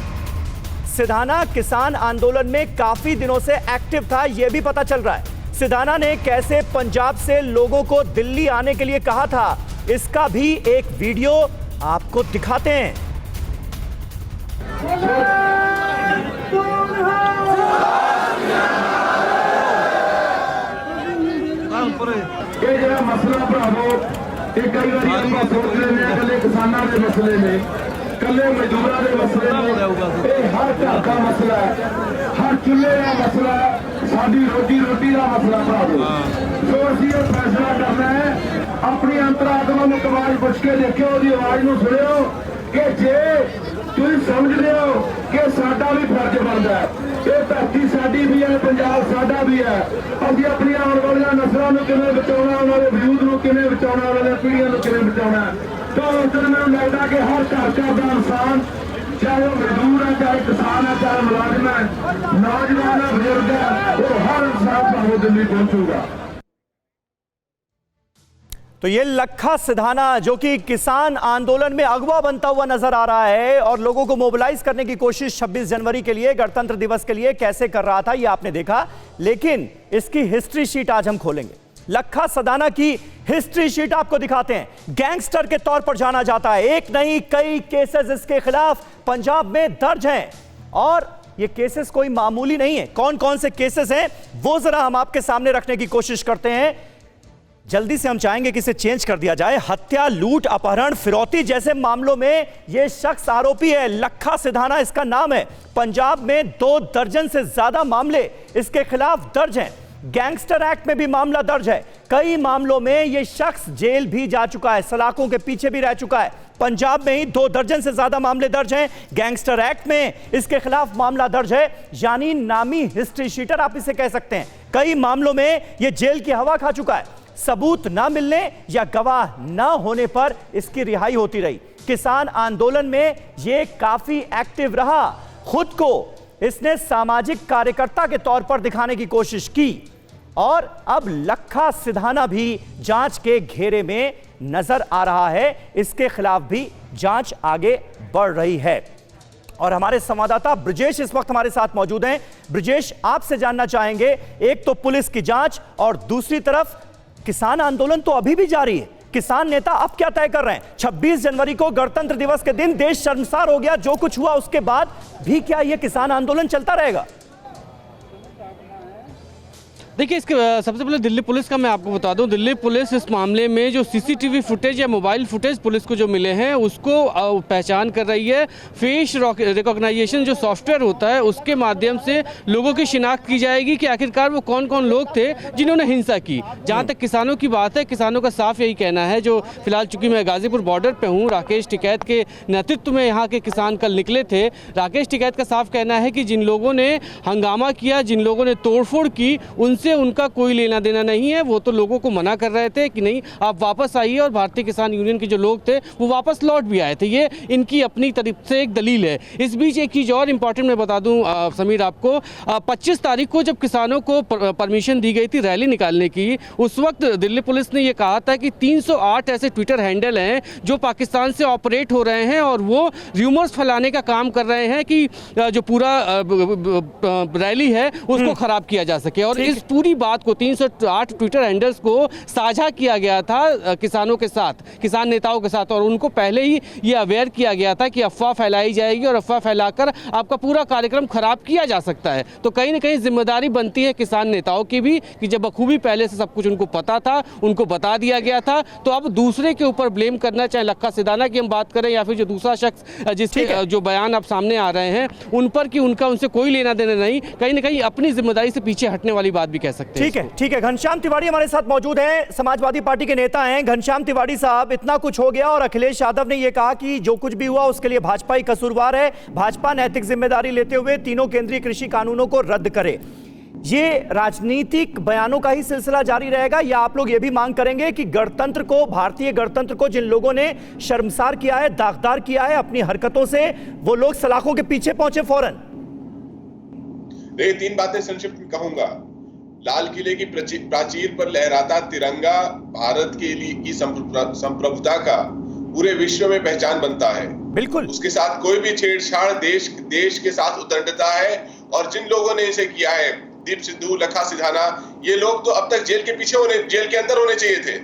सिधाना किसान आंदोलन में काफी दिनों से एक्टिव था, यह भी पता चल रहा है। सिधाना ने कैसे पंजाब से लोगों को दिल्ली आने के लिए कहा था, इसका भी एक वीडियो आपको दिखाते हैं। ਇਹ ਜਿਹੜਾ ਮਸਲਾ ਭਰਾਵੋ ਇਹ ਕਈ ਵਾਰੀ ਆਪਾਂ ਸੋਚ ਲੈਂਦੇ ਹਾਂ ਕੱਲੇ ਕਿਸਾਨਾਂ ਦੇ ਮਸਲੇ ਨੇ, ਕੱਲੇ ਮਜ਼ਦੂਰਾਂ ਦੇ ਮਸਲੇ ਨੇ। ਇਹ ਹਰ ਘਰ ਦਾ ਮਸਲਾ ਹੈ, ਹਰ ਚੁੱਲ੍ਹੇ ਦਾ ਮਸਲਾ ਹੈ, ਸਾਡੀ ਰੋਟੀ ਦਾ ਮਸਲਾ ਭਰਾਵੋ। ਸੋ ਅਸੀਂ ਇਹ ਫੈਸਲਾ ਕਰਨਾ ਹੈ, ਆਪਣੀ ਅੰਤਰਾਤਮਾ ਨੂੰ ਆਵਾਜ਼ ਪੁੱਛ ਕੇ ਦੇਖਿਓ, ਉਹਦੀ ਆਵਾਜ਼ ਨੂੰ ਸੁਣਿਓ ਕਿ ਜੇ ਤੁਸੀਂ ਸਮਝਦੇ ਹੋ ਕਿ ਸਾਡਾ ਵੀ ਫਰਜ਼ ਬਣਦਾ ਹੈ, ਇਹ ਧਰਤੀ ਸਾਡੀ ਵੀ ਹੈ, ਪੰਜਾਬ ਸਾਡਾ ਵੀ ਹੈ। ਅਸੀਂ ਆਪਣੀਆਂ ਆਉਣ ਵਾਲੀਆਂ ਨਸਲਾਂ ਨੂੰ ਕਿਵੇਂ ਬਚਾਉਣਾ, ਉਹਨਾਂ ਦੇ ਵਜੂਦ ਨੂੰ ਕਿਵੇਂ ਬਚਾਉਣਾ, ਉਹਨਾਂ ਦੀਆਂ ਪੀੜ੍ਹੀਆਂ ਨੂੰ ਕਿਵੇਂ ਬਚਾਉਣਾ। ਤਾਂ ਉਸ ਦਿਨ ਮੈਨੂੰ ਲੱਗਦਾ ਕਿ ਹਰ ਘਰ ਦਾ ਇਨਸਾਨ, ਚਾਹੇ ਉਹ ਮਜ਼ਦੂਰ ਹੈ, ਚਾਹੇ ਕਿਸਾਨ ਹੈ, ਚਾਹੇ ਮੁਲਾਜ਼ਮ ਹੈ, नौजवान है, बुजुर्ग है, वो हर इंसान का वो दिल्ली पहुंचूगा। तो ये लखा सिधाना जो कि किसान आंदोलन में अगवा बनता हुआ नजर आ रहा है और लोगों को मोबिलाइज करने की कोशिश 26 जनवरी के लिए, गणतंत्र दिवस के लिए कैसे कर रहा था ये आपने देखा। लेकिन इसकी हिस्ट्री शीट आज हम खोलेंगे। लखा सिधाना की हिस्ट्री शीट आपको दिखाते हैं। गैंगस्टर के तौर पर जाना जाता है, एक नहीं कई केसेस इसके खिलाफ पंजाब में दर्ज हैं और ये केसेस कोई मामूली नहीं है। कौन कौन से केसेस हैं वो जरा हम आपके सामने रखने की कोशिश करते हैं। जल्दी से हम चाहेंगे कि इसे चेंज कर दिया जाए। हत्या, लूट, अपहरण, फिरौती जैसे मामलों में यह शख्स आरोपी है। लखा सिधाना इसका नाम है। पंजाब में 2 दर्जन से ज्यादा मामले इसके खिलाफ दर्ज हैं। गैंगस्टर एक्ट में भी मामला दर्ज है। कई मामलों में यह शख्स जेल भी जा चुका है, सलाखों के पीछे भी रह चुका है। पंजाब में ही 2 दर्जन से ज्यादा मामले दर्ज हैं। गैंगस्टर एक्ट में इसके खिलाफ मामला दर्ज है, यानी नामी हिस्ट्री शीटर आप इसे कह सकते हैं। कई मामलों में यह जेल की हवा खा चुका है। सबूत ना मिलने या गवाह ना होने पर इसकी रिहाई होती रही। किसान आंदोलन में यह काफी एक्टिव रहा। खुद को इसने सामाजिक कार्यकर्ता के तौर पर दिखाने की कोशिश की और अब लखा सिधाना भी जांच के घेरे में नजर आ रहा है। इसके खिलाफ भी जांच आगे बढ़ रही है और हमारे संवाददाता ब्रजेश इस वक्त हमारे साथ मौजूद हैं। ब्रजेश, आपसे जानना चाहेंगे, एक तो पुलिस की जांच और दूसरी तरफ किसान आंदोलन तो अभी भी जारी है। किसान नेता अब क्या तय कर रहे हैं? 26 जनवरी को गणतंत्र दिवस के दिन देश शर्मसार हो गया, जो कुछ हुआ उसके बाद भी क्या यह किसान आंदोलन चलता रहेगा? देखिए, इसके सबसे पहले दिल्ली पुलिस का मैं आपको बता दूं, दिल्ली पुलिस इस मामले में जो सीसीटीवी फुटेज या मोबाइल फुटेज पुलिस को जो मिले हैं उसको पहचान कर रही है। फेस रिकॉग्नाइजेशन जो सॉफ्टवेयर होता है उसके माध्यम से लोगों की शिनाख्त की जाएगी कि आखिरकार वो कौन कौन लोग थे जिन्होंने हिंसा की। जहाँ तक किसानों की बात है, किसानों का साफ यही कहना है, जो फिलहाल चूंकि मैं गाजीपुर बॉर्डर पे हूँ, राकेश टिकैत के नेतृत्व में यहाँ के किसान कल निकले थे। राकेश टिकैत का साफ कहना है कि जिन लोगों ने हंगामा किया, जिन लोगों ने तोड़फोड़ की, उनसे उनका कोई लेना देना नहीं है। वो तो लोगों को मना कर रहे थे कि नहीं आप वापस आइए, और भारतीय किसान यूनियन के जो लोग थे वो वापस लौट भी आए थे। ये इनकी अपनी तरफ से एक दलील है। इस बीच एक चीज़ और इम्पॉर्टेंट मैं बता दूं समीर आपको, 25 तारीख को जब किसानों को परमिशन दी गई थी रैली निकालने की, उस वक्त दिल्ली पुलिस ने यह कहा था कि 308 ऐसे ट्विटर हैंडल हैं जो पाकिस्तान से ऑपरेट हो रहे हैं और वो र्यूमर्स फैलाने का काम कर रहे हैं कि जो पूरा रैली है उसको खराब किया जा सके। और इस पूरी बात को 308 ट्विटर हैंडल्स को साझा किया गया था किसानों के साथ, किसान नेताओं के साथ, और उनको पहले ही ये अवेयर किया गया था कि अफवाह फैलाई जाएगी और अफवाह फैलाकर आपका पूरा कार्यक्रम खराब किया जा सकता है। तो कहीं ना कहीं जिम्मेदारी बनती है किसान नेताओं की भी कि जब बखूबी पहले से सब कुछ उनको पता था, उनको बता दिया गया था, तो अब दूसरे के ऊपर ब्लेम करना, चाहे लक्का सिधाना की हम बात करें या फिर जो दूसरा शख्स जिसके जो बयान अब सामने आ रहे हैं उन पर, कि उनका उनसे कोई लेना देना नहीं, कहीं ना कहीं अपनी जिम्मेदारी से पीछे हटने वाली बात भी कह सकते हैं। ठीक है। घनश्याम तिवारी हमारे साथ मौजूद हैं, समाजवादी पार्टी के नेता हैं। घनश्याम तिवारी साहब, इतना कुछ हो गया और अखिलेश यादव ने यह कहा कि जो कुछ भी हुआ उसके लिए भाजपा ही कसूरवार है, भाजपा नैतिक जिम्मेदारी लेते हुए तीनों केंद्रीय कृषि कानूनों को रद्द करे। ये राजनीतिक बयानों का ही सिलसिला जारी रहेगा या आप लोग ये भी मांग करेंगे कि गणतंत्र को, भारतीय गणतंत्र को जिन लोगों ने शर्मसार किया है, दागदार किया है अपनी हरकतों से, वो लोग सलाखों के पीछे पहुंचे फौरन? देखिए, 3 बातें संक्षिप्त में कहूंगा। लाल किले की प्राचीर पर लहराता तिरंगा भारत के लिए की संप्रभुता का पूरे विश्व में पहचान बनता है। बिल्कुल, उसके साथ कोई भी छेड़छाड़ देश के साथ उद्दंडता है। और जिन लोगों ने इसे किया है, दीप सिद्धू, लखा सिधाना, ये लोग तो अब तक जेल के अंदर होने चाहिए थे।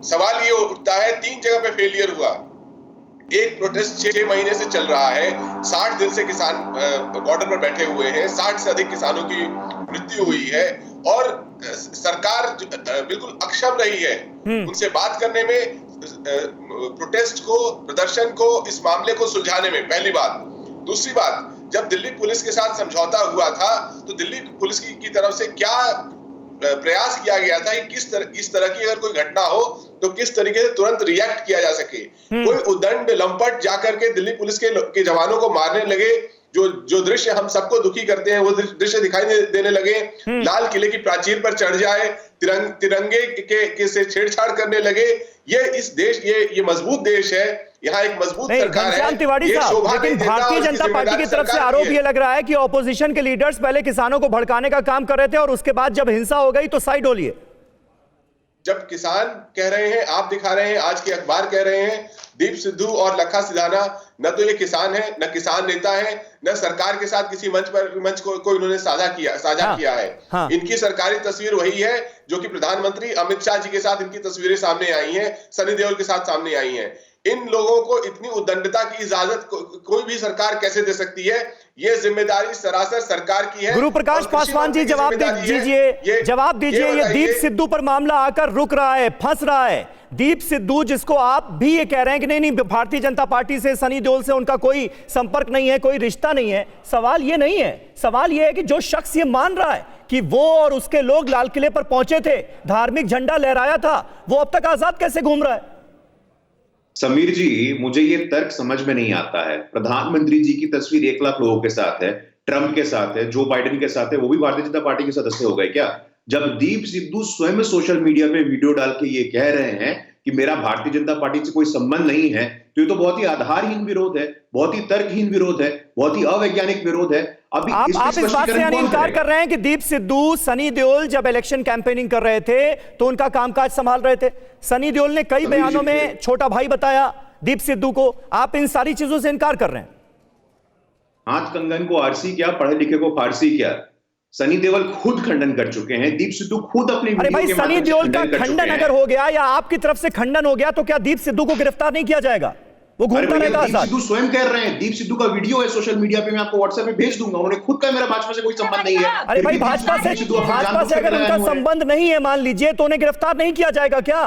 सवाल ये उठता है, 3 जगह पे फेलियर हुआ। एक प्रोटेस्ट 6 महीने से चल रहा है, 60 दिन से किसान बॉर्डर पर बैठे हुए हैं, 60 से अधिक किसानों की मृत्यु हुई है और सरकार बिल्कुल अक्षम रही है उनसे बात करने में, प्रोटेस्ट को, प्रदर्शन को, इस मामले को सुलझाने में। पहली बात। दूसरी बात, जब दिल्ली पुलिस के साथ समझौता हुआ था तो दिल्ली पुलिस की तरफ से क्या प्रयास किया गया था कि इस तरह की अगर कोई घटना हो तो किस तरीके से तुरंत रिएक्ट किया जा सके। कोई उद्दंड लंपट जाकर के दिल्ली पुलिस के जवानों को मारने लगे, जो दृश्य हम सबको दुखी करते हैं वो दृश्य दिखाई देने लगे। लाल किले की प्राचीर पर चढ़ जाए, तिरंगे के से छेड़छाड़ करने लगे। ये इस देश, ये मजबूत देश है, यहाँ एक मजबूत सरकार है। तिवारी साहब, लेकिन भारतीय जनता पार्टी की तरफ से आरोप ये लग रहा है कि ऑपोजिशन के लीडर्स पहले किसानों को भड़काने का काम कर रहे थे और उसके बाद जब हिंसा हो गई तो साइड हो लिए। जब किसान कह रहे हैं, आप दिखा रहे हैं, आज के अखबार कह रहे हैं, दीप सिद्धू और लखा सिधाना न तो ये किसान है, न किसान नेता है, न सरकार के साथ किसी मंच को इन्होंने साझा किया है। इनकी सरकारी तस्वीर वही है जो कि प्रधानमंत्री अमित शाह जी के साथ इनकी तस्वीरें सामने आई हैं, सनी देओल के साथ सामने आई हैं। इन लोगों को इतनी उद्दंडता की इजाजत कोई भी सरकार कैसे दे सकती है? ये जिम्मेदारी सरासर सरकार की है। गुरु प्रकाश पासवान जी, जवाब दीजिए। ये दीप सिद्धू पर मामला आकर रुक रहा है, फंस रहा है। दीप सिद्धू, जिसको आप भी ये कह रहे हैं कि नहीं भारतीय जनता पार्टी से, सनी देओल से उनका कोई संपर्क नहीं है, कोई रिश्ता नहीं है। सवाल ये नहीं है, सवाल ये है कि जो शख्स ये मान रहा है कि वो और उसके लोग लाल किले पर पहुंचे थे, धार्मिक झंडा लहराया था, वो अब तक आजाद कैसे घूम रहा है? समीर जी, मुझे ये तर्क समझ में नहीं आता है। प्रधानमंत्री जी की तस्वीर 1 लाख लोगों के साथ है, ट्रंप के साथ है, जो बाइडेन के साथ है, वो भी भारतीय जनता पार्टी के सदस्य हो गए क्या? जब दीप सिद्धू स्वयं सोशल मीडिया पे वीडियो डाल के ये कह रहे हैं कि मेरा भारतीय जनता पार्टी से कोई संबंध नहीं है, तो ये तो बहुत ही आधारहीन विरोध है, बहुत ही तर्कहीन विरोध है, बहुत ही अवैज्ञानिक विरोध है। अभी आप इस बात से इनकार कर रहे हैं कि दीप सिद्धू, सनी देओल जब इलेक्शन कैंपेनिंग कर रहे थे तो उनका कामकाज संभाल रहे थे। सनी देओल ने कई बयानों में छोटा भाई बताया दीप सिद्धू को। आप इन सारी चीजों से इनकार कर रहे हैं। हाथ कंगन को आरसी क्या, पढ़े लिखे को फारसी क्या? सनी देओल खुद खंडन कर चुके हैं, दीप सिद्धू खुद अपनी अरे भाई, सनी देओल का खंडन अगर हो गया या आपकी तरफ से खंडन हो गया तो क्या दीप सिद्धू को गिरफ्तार नहीं किया जाएगा? वो घूमता रहेगा दीप आजाद। सिद्धू स्वयं कह रहे हैं, दीप सिद्धू का वीडियो है सोशल मीडिया पे, मैं आपको व्हाट्सएप पे भेज दूंगा। उन्होंने खुद कहा मेरा भाजपा से कोई संबंध नहीं है। अरे भाई, भाजपा से अगर उनका संबंध नहीं है मान लीजिए, तो उन्हें गिरफ्तार नहीं किया जाएगा क्या?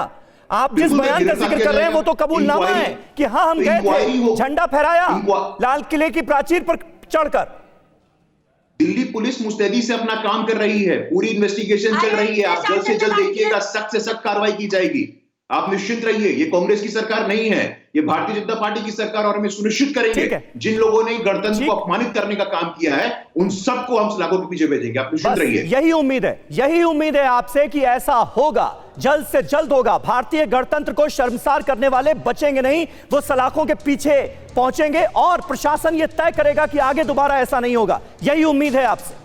आप जिस बयान का जिक्र कर रहे हैं वो तो कबूलनामा है कि हाँ हम गए थे, झंडा फहराया लाल किले की प्राचीर पर चढ़कर। दिल्ली पुलिस मुस्तैदी से अपना काम कर रही है, पूरी इन्वेस्टिगेशन चल रही है। आप जल्द से जल्द देखिएगा, सख्त से सख्त कार्रवाई की जाएगी। आप निश्चिंत रहिए, ये कांग्रेस की सरकार नहीं है, ये भारतीय जनता पार्टी की सरकार, और हम सुनिश्चित करेंगे जिन लोगों ने गणतंत्र को अपमानित करने का काम किया है उन सबको हम सलाखों के पीछे भेजेंगे। आप निश्चिंत रहिए। यही उम्मीद है आपसे कि ऐसा होगा, जल्द से जल्द होगा। भारतीय गणतंत्र को शर्मसार करने वाले बचेंगे नहीं, वो सलाखों के पीछे पहुंचेंगे और प्रशासन ये तय करेगा कि आगे दोबारा ऐसा नहीं होगा। यही उम्मीद है आपसे।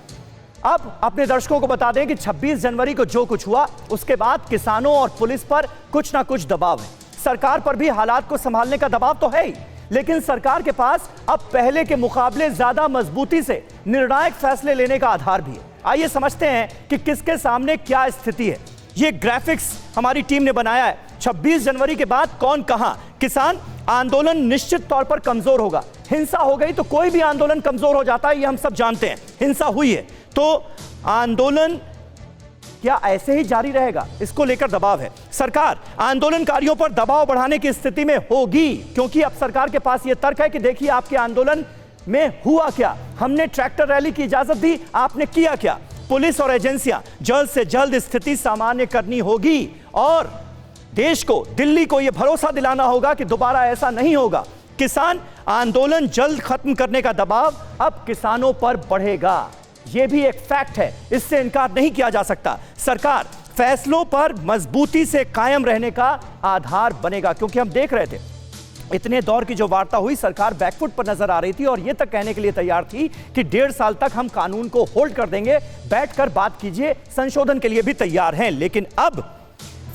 अब अपने दर्शकों को बता दें कि 26 जनवरी को जो कुछ हुआ उसके बाद किसानों और पुलिस पर कुछ ना कुछ दबाव है। सरकार पर भी हालात को संभालने का दबाव तो है ही, लेकिन सरकार के पास अब पहले के मुकाबले ज्यादा मजबूती से निर्णायक फैसले लेने का आधार भी है। आइए समझते हैं कि किसके सामने क्या स्थिति है। ये ग्राफिक्स हमारी टीम ने बनाया है। 26 जनवरी के बाद कौन कहां। किसान आंदोलन निश्चित तौर पर कमजोर होगा। हिंसा हो गई तो कोई भी आंदोलन कमजोर हो जाता है, ये हम सब जानते हैं। हिंसा हुई है तो आंदोलन क्या ऐसे ही जारी रहेगा, इसको लेकर दबाव है। सरकार आंदोलनकारियों पर दबाव बढ़ाने की स्थिति में होगी, क्योंकि अब सरकार के पास यह तर्क है कि देखिए आपके आंदोलन में हुआ क्या, हमने ट्रैक्टर रैली की इजाजत दी, आपने किया क्या। पुलिस और एजेंसियां जल्द से जल्द स्थिति सामान्य करनी होगी और देश को, दिल्ली को यह भरोसा दिलाना होगा कि दोबारा ऐसा नहीं होगा। किसान आंदोलन जल्द खत्म करने का दबाव अब किसानों पर बढ़ेगा, यह भी एक फैक्ट है, इससे इनकार नहीं किया जा सकता। सरकार फैसलों पर मजबूती से कायम रहने का आधार बनेगा, क्योंकि हम देख रहे थे इतने दौर की जो वार्ता हुई, सरकार बैकफुट पर नजर आ रही थी और यह तक कहने के लिए तैयार थी कि 1.5 साल तक हम कानून को होल्ड कर देंगे, बैठकर बात कीजिए, संशोधन के लिए भी तैयार हैं। लेकिन अब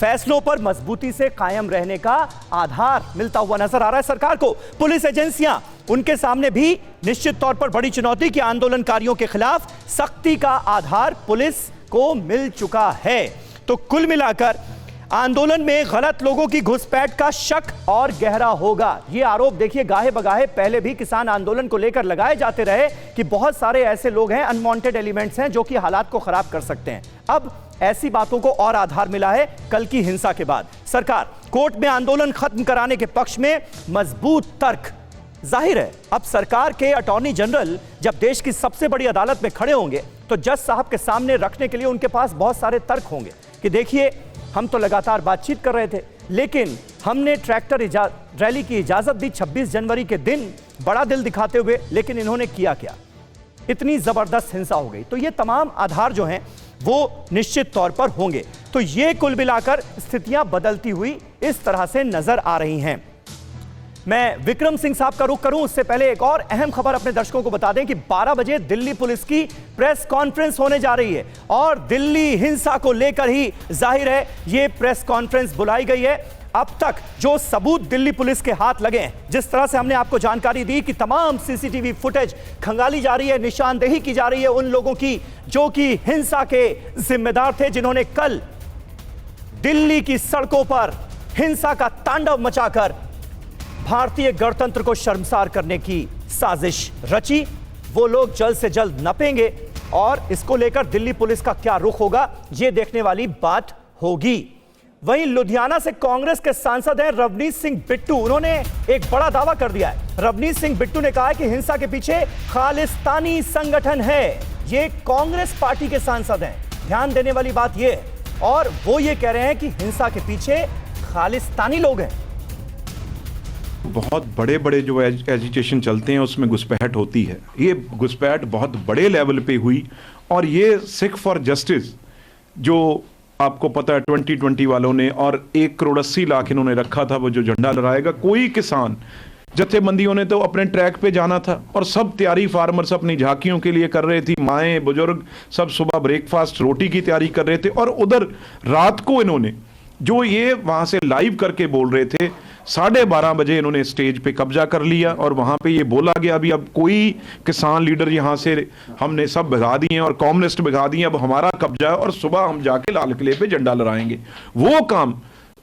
फैसलों पर मजबूती से कायम रहने का आधार मिलता हुआ नजर आ रहा है सरकार को। पुलिस एजेंसियां, उनके सामने भी निश्चित तौर पर बड़ी चुनौती कि आंदोलनकारियों के खिलाफ सख्ती का आधार पुलिस को मिल चुका है। तो कुल मिलाकर आंदोलन में गलत लोगों की घुसपैठ का शक और गहरा होगा। ये आरोप देखिए गाहे बगाहे पहले भी किसान आंदोलन को लेकर लगाए जाते रहे कि बहुत सारे ऐसे लोग हैं, अनवांटेड एलिमेंट्स हैं जो कि हालात को खराब कर सकते हैं। अब ऐसी बातों को और आधार मिला है कल की हिंसा के बाद। सरकार कोर्ट में आंदोलन खत्म कराने के पक्ष में मजबूत तर्क। जाहिर है अब सरकार के अटॉर्नी जनरल जब देश की सबसे बड़ी अदालत में खड़े होंगे तो जज साहब के सामने रखने के लिए उनके पास बहुत सारे तर्क होंगे कि देखिए हम तो लगातार बातचीत कर रहे थे, लेकिन हमने ट्रैक्टर रैली की इजाजत दी 26 जनवरी के दिन बड़ा दिल दिखाते हुए, लेकिन इन्होंने किया क्या, इतनी जबरदस्त हिंसा हो गई। तो ये तमाम आधार जो हैं वो निश्चित तौर पर होंगे। तो ये कुल मिलाकर स्थितियां बदलती हुई इस तरह से नजर आ रही हैं। मैं विक्रम सिंह साहब का रुख करूं उससे पहले एक और अहम खबर अपने दर्शकों को बता दें कि 12 बजे दिल्ली पुलिस की प्रेस कॉन्फ्रेंस होने जा रही है और दिल्ली हिंसा को लेकर ही जाहिर है ये प्रेस कॉन्फ्रेंस बुलाई गई है। अब तक जो सबूत दिल्ली पुलिस के हाथ लगे हैं, जिस तरह से हमने आपको जानकारी दी कि तमाम सीसीटीवी फुटेज खंगाली जा रही है, निशानदेही की जा रही है उन लोगों की जो कि हिंसा के जिम्मेदार थे, जिन्होंने कल दिल्ली की सड़कों पर हिंसा का तांडव मचाकर भारतीय गणतंत्र को शर्मसार करने की साजिश रची। वो लोग जल्द से जल्द नपेंगे और इसको लेकर दिल्ली पुलिस का क्या रुख होगा ये देखने वाली बात होगी। वहीं लुधियाना से कांग्रेस के सांसद हैं रवनीत सिंह बिट्टू, उन्होंने एक बड़ा दावा कर दिया है। रवनीत सिंह बिट्टू ने कहा है कि हिंसा के पीछे खालिस्तानी संगठन है। ये कांग्रेस पार्टी के सांसद हैं, ध्यान देने वाली बात यह है। और वो ये कह रहे हैं कि हिंसा के पीछे खालिस्तानी लोग हैं। बहुत बड़े बड़े जो एजिटेशन चलते हैं उसमें घुसपैठ होती है। ये घुसपैठ बहुत बड़े लेवल पे हुई और ये सिख फॉर जस्टिस जो आपको पता है 2020 वालों ने और 1,80,00,000 इन्होंने रखा था, वो जो झंडा लहराएगा, कोई किसान जथेबंदियों ने तो अपने ट्रैक पे जाना था और सब तैयारी फार्मर्स अपनी झांकियों के लिए कर रहे थी, माएँ बुजुर्ग सब सुबह ब्रेकफास्ट रोटी की तैयारी कर रहे थे। और उधर रात को इन्होंने जो ये वहाँ से लाइव करके बोल रहे थे, 12:30 बजे इन्होंने स्टेज पे कब्जा कर लिया और वहाँ पे ये बोला गया अभी अब कोई किसान लीडर यहाँ से हमने सब भगा दिए और कम्युनिस्ट भगा दिए, अब हमारा कब्जा है और सुबह हम जाके लाल किले पे झंडा लहराएंगे। वो काम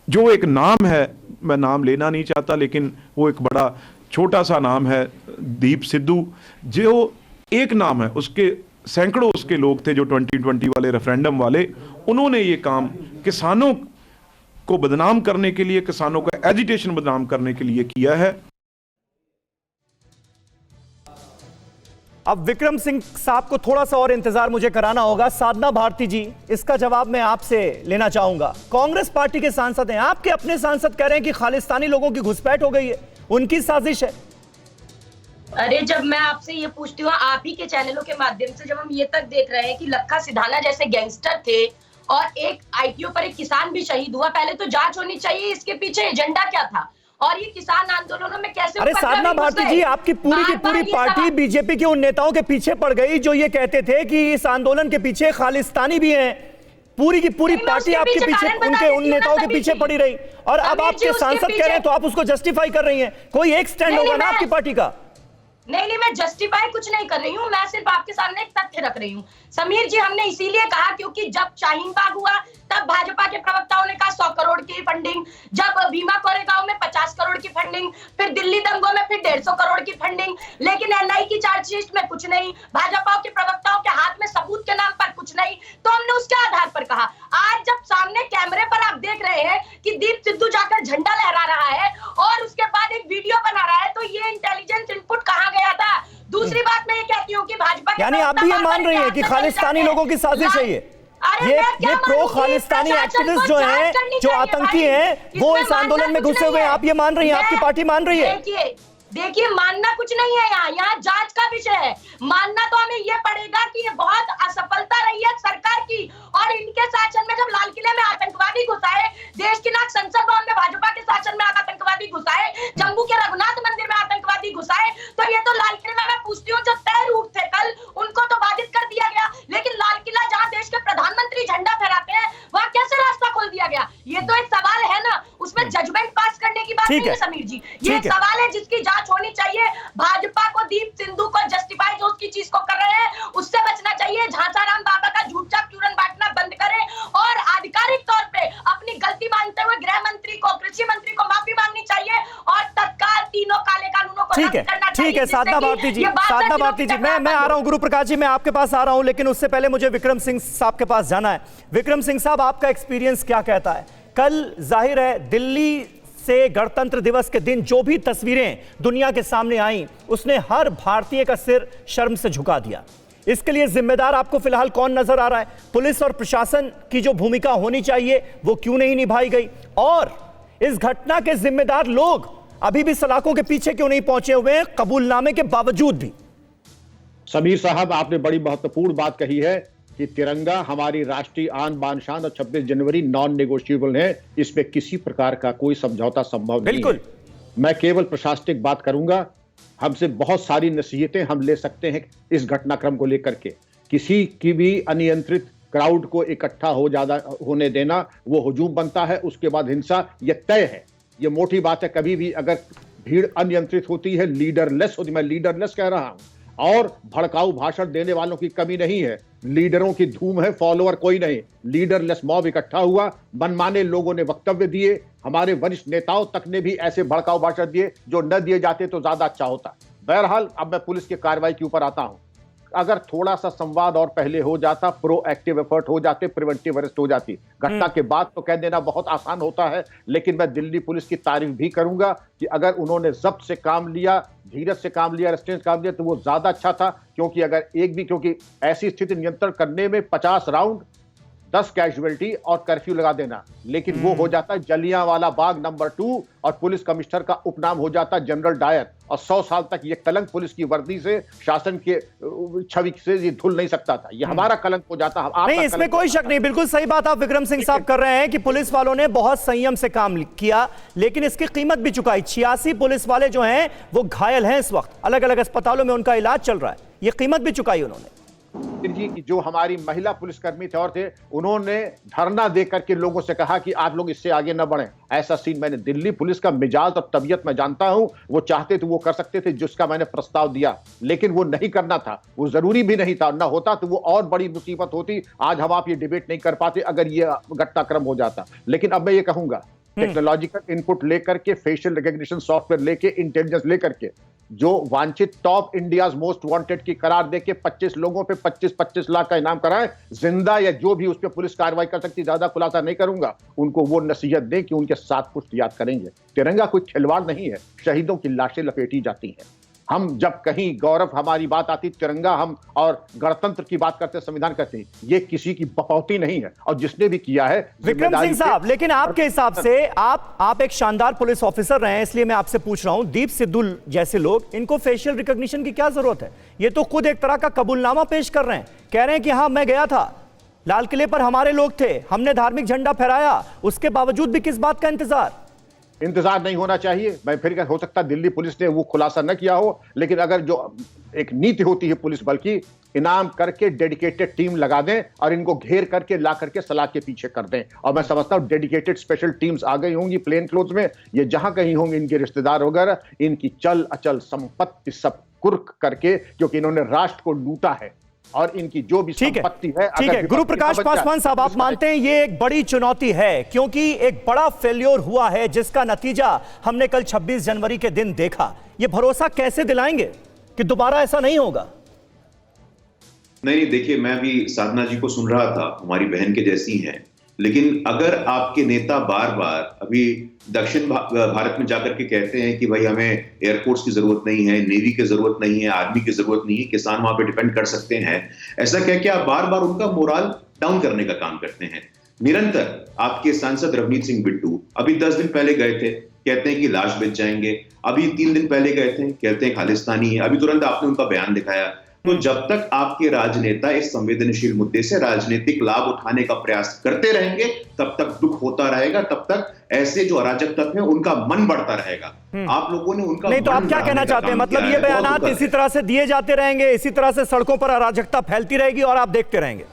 जो एक नाम है मैं नाम लेना नहीं चाहता, लेकिन वो एक बड़ा छोटा सा नाम है, दीप सिद्धू, जो एक नाम है, उसके सैकड़ों उसके लोग थे जो 2020 वाले रेफरेंडम वाले, उन्होंने ये काम किसानों को बदनाम करने के लिए, किसानों का एजिटेशन बदनाम करने के लिए किया है। अब विक्रम सिंह साहब को थोड़ा सा और इंतजार मुझे कराना होगा। साधना भारती जी, इसका जवाब मैं आपसे लेना चाहूंगा। कांग्रेस पार्टी के सांसद हैं, आपके अपने सांसद कह रहे हैं कि खालिस्तानी लोगों की घुसपैठ हो गई है, उनकी साजिश है। अरे जब मैं आपसे ये पूछती हूँ, आप ही के चैनलों के माध्यम से, जब हम ये तक देख रहे हैं कि लखा सिधाना जैसे गैंगस्टर थे और एक आईटीओ पर एक किसान भी शहीद हुआ, पहले तो जांच होनी चाहिए इसके पीछे एजेंडा क्या था और ये किसान आंदोलनों में कैसे। अरे साधना भारती जी, आपकी पूरी की पूरी पार्टी बीजेपी के उन नेताओं के पीछे पड़ गई जो ये कहते थे कि इस आंदोलन के पीछे खालिस्तानी भी हैं। पूरी की पूरी पार्टी आपके पीछे, उनके उन नेताओं के पीछे पड़ी रही, और अब आपके सांसद कह रहे हैं तो आप उसको जस्टिफाई कर रही हैं। कोई एक स्टैंड होगा ना आपकी पार्टी का। नहीं, मैं जस्टिफाई कुछ नहीं कर रही हूँ, मैं सिर्फ आपके सामने एक तथ्य रख रही हूँ। समीर जी, हमने इसीलिए कहा क्योंकि जब शाहीन बाग हुआ तब भाजपा के प्रवक्ताओं ने कहा 100 करोड़ की फंडिंग, जब भीमा कोरेगांव में 50 करोड़ की फंडिंग, फिर दिल्ली दंगों में फिर 150 करोड़ की फंडिंग, लेकिन एनआई की चार्जशीट में कुछ नहीं, भाजपा के प्रवक्ताओं के हाथ में सबूत के नाम पर कुछ नहीं, तो हमने उसके आधार पर कहा। आज जब सामने कैमरे पर आप देख रहे हैं कि दीप सिद्धू जाकर झंडा लहरा रहा है और उसके बाद एक वीडियो बना रहा है, तो ये इंटेलिजेंस इनपुट कहाँ गया था? दूसरी बात मैं ये कहती हूँ कि भाजपा, यानी आप भी ये मान रही हैं कि खालिस्तानी लोगों की साजिश है ये प्रो खालिस्तानी एक्टिविस्ट जो हैं, जो आतंकी हैं, वो इस आंदोलन में घुसे हुए हैं, आप ये मान रही हैं, आपकी पार्टी मान रही है? देखिए, मानना कुछ नहीं है, यहाँ जांच का विषय है। मानना तो हमें ये पड़ेगा कि ये बहुत असफलता रही है सरकार की, और इनके शासन में जब लाल किले में आतंकवादी घुसाए, देश की नाक संसद भवन में भाजपा के शासन में आतंकवादी घुसाए, जम्मू के रघुनाथ मंदिर में आतंकवादी घुसाए, तो ये तो लाल किले में, मैं पूछती हूँ, जो तय रूट थे कल, उनको तो बाधित कर दिया गया, लेकिन लाल किला जहाँ देश के प्रधानमंत्री झंडा फहराते हैं, वहाँ कैसे रास्ता खोल दिया गया? ये तो एक सवाल है ना, उसमें जजमेंट पास करने की बात नहीं है समीर जी, ये सवाल है जिसकी होनी चाहिए। भाजपा को दीप सिद्धू को जस्टिफाई जो उसकी चीज को कर रहे हैं उससे बचना चाहिए। झांसाराम बाबा का झूठा चूरन बांटना बंद करें और आधिकारिक तौर पे अपनी गलती मानते हुए गृह मंत्री को, कृषि मंत्री को माफी मांगनी चाहिए और तत्काल तीनों काले कानूनों को रद्द करना चाहिए। ठीक है साधना भारती जी, साधना भारती जी, मैं आ रहा हूं, गुरु प्रकाश जी मैं आपके पास आ रहा हूं, लेकिन उससे पहले मुझे विक्रम सिंह साहब के पास जाना है। विक्रम सिंह साहब, आपका एक्सपीरियंस क्या कहता है? कल जाहिर है दिल्ली से गणतंत्र दिवस के दिन जो भी तस्वीरें दुनिया के सामने आई, उसने हर भारतीय का सिर शर्म से झुका दिया। इसके लिए जिम्मेदार आपको फिलहाल कौन नजर आ रहा है? पुलिस और प्रशासन की जो भूमिका होनी चाहिए वो क्यों नहीं निभाई गई, और इस घटना के जिम्मेदार लोग अभी भी सलाखों के पीछे क्यों नहीं पहुंचे हुए हैं कबूलनामे के बावजूद भी? समीर साहब, आपने बड़ी महत्वपूर्ण बात कही है कि तिरंगा हमारी राष्ट्रीय आन बान शान और 26 जनवरी नॉन नेगोशिएबल है, इसमें किसी प्रकार का कोई समझौता संभव नहीं है। मैं केवल प्रशासनिक बात करूंगा। हमसे बहुत सारी नसीहतें हम ले सकते हैं इस घटनाक्रम को लेकर के। किसी की भी अनियंत्रित क्राउड को इकट्ठा होने देना वो हुजूम बनता है, उसके बाद हिंसा, यह तय है, ये मोटी बात है। कभी भी अगर भीड़ अनियंत्रित होती है, लीडरलेस होती, मैं लीडरलेस कह रहा हूं, और भड़काऊ भाषण देने वालों की कमी नहीं है, लीडरों की धूम है, फॉलोअर कोई नहीं। लीडरलेस मॉब इकट्ठा हुआ, मनमाने लोगों ने वक्तव्य दिए, हमारे वरिष्ठ नेताओं तक ने भी ऐसे भड़काऊ भाषण दिए जो न दिए जाते तो ज्यादा अच्छा होता। बहरहाल, अब मैं पुलिस की कार्रवाई के ऊपर आता हूं। अगर थोड़ा सा संवाद और पहले हो जाता, प्रोएक्टिव एफर्ट हो जाते, प्रिवेंटिव अरेस्ट हो जाती। घटना के बाद तो कह देना बहुत आसान होता है, लेकिन मैं दिल्ली पुलिस की तारीफ भी करूंगा कि अगर उन्होंने जब्त से काम लिया, धीरज से काम लिया, रेस्टेंस काम लिया, तो वो ज्यादा अच्छा था। क्योंकि ऐसी स्थिति नियंत्रण करने में 50 राउंड, 10 कैजुअलिटी और कर्फ्यू लगा देना, लेकिन वो हो जाता है जलियांवाला बाग नंबर 2 और पुलिस कमिश्नर का उपनाम हो जाता है जनरल डायर, और 100 साल तक ये कलंक पुलिस की वर्दी से, शासन के छवि से ये धुल नहीं सकता था। ये हमारा कलंक हो जाता। नहीं, इसमें कोई शक नहीं, बिल्कुल सही बात आप विक्रम सिंह साहब कर रहे हैं कि पुलिस वालों ने बहुत संयम से काम किया, लेकिन इसकी कीमत भी चुकाई। 86 पुलिस वाले जो हैं वो घायल हैं, इस वक्त अलग अलग अस्पतालों में उनका इलाज चल रहा है, ये कीमत भी चुकाई उन्होंने। जी, जो हमारी महिला पुलिसकर्मी थे और थे, उन्होंने धरना दे करके लोगों से कहा कि आप लोग इससे आगे न बढ़ें। ऐसा सीन मैंने दिल्ली पुलिस का मिजाज और तबीयत मैं जानता हूं, वो चाहते तो वो कर सकते थे जिसका मैंने प्रस्ताव दिया, लेकिन वो नहीं करना था, वो जरूरी भी नहीं था। न होता तो वो और बड़ी मुसीबत होती। आज हम आप ये डिबेट नहीं कर पाते अगर ये घटनाक्रम हो जाता। लेकिन अब मैं ये कहूंगा टेक्नोलॉजिकल इनपुट लेकर के, फेशियल रिकॉग्निशन सॉफ्टवेयर लेके, इंटेलिजेंस लेकर के जो वांछित टॉप इंडियाज मोस्ट वांटेड की करार देके 25 लोगों पे 25-25 लाख का इनाम कराएं, जिंदा या जो भी उस पर पुलिस कार्रवाई कर सकती, ज्यादा खुलासा नहीं करूंगा, उनको वो नसीहत दें कि उनके साथ कुछ याद करेंगे। तिरंगा कोई खिलवाड़ नहीं है, शहीदों की लाशें लपेटी जाती हैं। हम जब कहीं गौरव हमारी बात आती, तिरंगा हम और गणतंत्र की बात करते, संविधान करते हैं, ये किसी की बपौती नहीं है, और जिसने भी किया है। विक्रम सिंह साहब, लेकिन आपके हिसाब से आप एक शानदार पुलिस ऑफिसर रहे हैं, इसलिए मैं आपसे पूछ रहा हूं, दीप सिद्धू जैसे लोग, इनको फेशियल रिकॉग्निशन की क्या जरूरत है? ये तो खुद एक तरह का कबूलनामा पेश कर रहे हैं, कह रहे हैं कि हाँ मैं गया था, लाल किले पर हमारे लोग थे, हमने धार्मिक झंडा फहराया, उसके बावजूद भी किस बात का इंतजार नहीं होना चाहिए। मैं फिर हो सकता दिल्ली पुलिस ने वो खुलासा न किया हो, लेकिन अगर जो एक नीति होती है पुलिस बल की, इनाम करके डेडिकेटेड टीम लगा दें और इनको घेर करके ला करके सलाह के पीछे कर दें। और मैं समझता हूं डेडिकेटेड स्पेशल टीम्स आ गई होंगी प्लेन क्लोथ में, ये जहां कहीं होंगे इनके रिश्तेदार वगैरह, इनकी चल अचल संपत्ति सब कुर्क करके, क्योंकि इन्होंने राष्ट्र को लूटा है और इनकी जो भी संपत्ति है। ठीक है, गुरु प्रकाश पासवान साहब, आप मानते हैं ये एक बड़ी चुनौती है, क्योंकि एक बड़ा फेल्योर हुआ है जिसका नतीजा हमने कल 26 जनवरी के दिन देखा। ये भरोसा कैसे दिलाएंगे कि दोबारा ऐसा नहीं होगा? नहीं, देखिए, मैं भी साधना जी को सुन रहा था, हमारी बहन के जैसी हैं, लेकिन अगर आपके नेता बार बार अभी दक्षिण भारत में जाकर के कहते हैं कि भाई हमें एयरफोर्स की जरूरत नहीं है, नेवी की जरूरत नहीं है, आर्मी की जरूरत नहीं है, किसान वहां पे डिपेंड कर सकते हैं, ऐसा कह के आप बार बार उनका मोरल डाउन करने का काम करते हैं। निरंतर आपके सांसद रवनीत सिंह बिट्टू अभी 10 दिन पहले गए थे, कहते हैं कि लाश बेच जाएंगे, अभी 3 दिन पहले गए थे, कहते हैं खालिस्तानी है, अभी तुरंत आपने उनका बयान दिखाया। तो जब तक आपके राजनेता इस संवेदनशील मुद्दे से राजनीतिक लाभ उठाने का प्रयास करते रहेंगे, तब तक दुख होता रहेगा, तब तक ऐसे जो अराजक तत्व हैं उनका मन बढ़ता रहेगा। आप लोगों ने उनका नहीं, तो आप क्या कहना चाहते हैं? मतलब ये बयानात इसी तरह से दिए जाते रहेंगे, इसी तरह से सड़कों पर अराजकता फैलती रहेगी और आप देखते रहेंगे?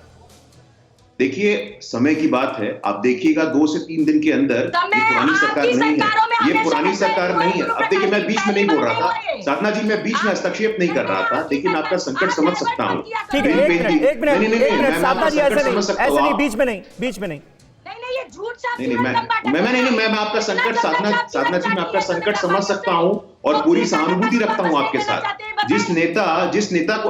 देखिए, समय की बात है, आप देखिएगा 2 से 3 दिन के अंदर, ये पुरानी सरकार नहीं है, ये पुरानी सरकार नहीं है। अब देखिए, मैं बीच में नहीं बोल रहा था साधना जी, मैं बीच में हस्तक्षेप नहीं कर रहा था, लेकिन आपका संकट समझ सकता हूँ। ठीक है, एक मिनट साधना जी, ऐसे नहीं, बीच में नहीं। मैं आपका संकट साधना जी, मैं आपका संकट समझ सकता हूं और पूरी सहानुभूति रखता हूं आपके साथ। जिस नेता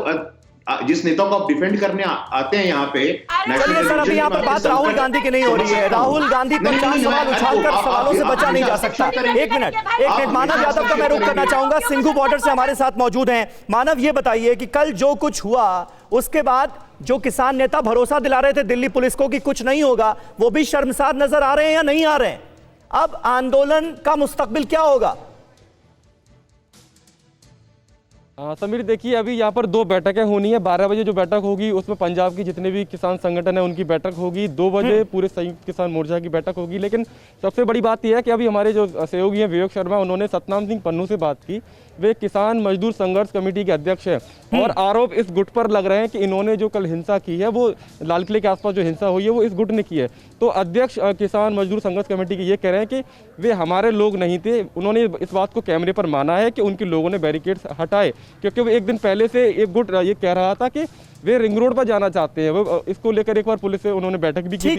को आप डिफेंड करने आते हैं यहाँ पे, सर अभी यहाँ पर बात राहुल गांधी की नहीं हो रही है। राहुल गांधी पर 4 सवाल उछालकर सवालों से बचा नहीं जा सकता। एक मिनट मानव यादव का मैं रुख करना चाहूंगा, सिंघू बॉर्डर से हमारे साथ मौजूद हैं। मानव, ये बताइए कि कल जो कुछ हुआ उसके बाद जो किसान नेता भरोसा दिला रहे थे दिल्ली पुलिस को कि कुछ नहीं होगा, वो भी शर्मसार नजर आ रहे हैं या नहीं आ रहे हैं? अब आंदोलन का मुस्तकबिल क्या होगा? समीर, देखिए, अभी यहाँ पर 2 बैठकें होनी है। 12 बजे जो बैठक होगी उसमें पंजाब की जितने भी किसान संगठन है उनकी बैठक होगी। 2 बजे पूरे संयुक्त किसान मोर्चा की बैठक होगी। लेकिन सबसे बड़ी बात यह है कि अभी हमारे जो सहयोगी हैं विवेक शर्मा, उन्होंने सतनाम सिंह पन्नू से बात की। वे किसान मजदूर संघर्ष कमेटी के अध्यक्ष हैं और आरोप इस गुट पर लग रहे हैं कि इन्होंने जो कल हिंसा की है, वो लाल किले के आसपास जो हिंसा हुई है वो इस गुट ने की है। तो अध्यक्ष किसान मजदूर संघर्ष कमेटी के ये कह रहे हैं कि वे हमारे लोग नहीं थे। उन्होंने इस बात को कैमरे पर माना है कि उनके लोगों ने बैरिकेड्स हटाए, क्योंकि वो एक दिन पहले से एक गुट ये कह रहा था कि वे रिंग रोड पर जाना चाहते हैं। वो इसको लेकर एक बार पुलिस से उन्होंने बैठक भी की थी।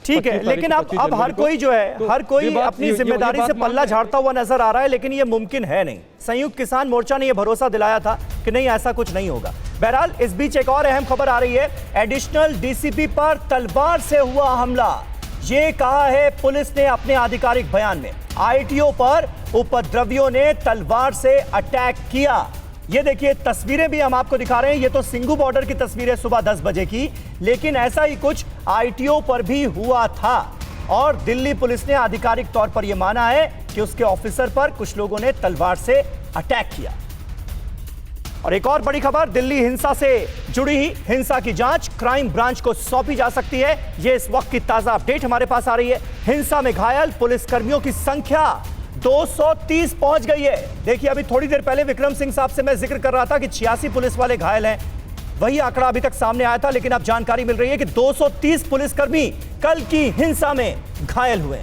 ठीक है, लेकिन अब हर कोई जो है, हर कोई अपनी जिम्मेदारी से पल्ला झाड़ता हुआ नजर आ रहा है, लेकिन ये मुमकिन है नहीं। संयुक्त किसान मोर्चा ने यह भरोसा दिलाया था कि नहीं, ऐसा कुछ नहीं होगा। बहरहाल, इस बीच एक और अहम खबर आ रही है। एडिशनल डीसीपी पर तलवार से हुआ हमला, ये कहा है पुलिस ने अपने आधिकारिक बयान में। आईटीओ पर उपद्रवियों ने तलवार से अटैक किया। ये देखिए, तस्वीरें भी हम आपको दिखा रहे हैं। ये तो सिंघू बॉर्डर की तस्वीर है सुबह 10 बजे की, लेकिन ऐसा ही कुछ आईटीओ पर भी हुआ था और दिल्ली पुलिस ने आधिकारिक तौर पर यह माना है कि उसके ऑफिसर पर कुछ लोगों ने तलवार से अटैक किया। और एक और बड़ी खबर, दिल्ली हिंसा से जुड़ी ही हिंसा की जांच क्राइम ब्रांच को सौंपी जा सकती है। यह इस वक्त की ताजा अपडेट हमारे पास आ रही है। हिंसा में घायल पुलिसकर्मियों की संख्या 230 पहुंच गई है। देखिए, अभी थोड़ी देर पहले विक्रम सिंह साहब से मैं जिक्र कर रहा था कि 86 पुलिस वाले घायल हैं, वही आंकड़ा अभी तक सामने आया था, लेकिन अब जानकारी मिल रही है कि 230 पुलिसकर्मी कल की हिंसा में घायल हुए।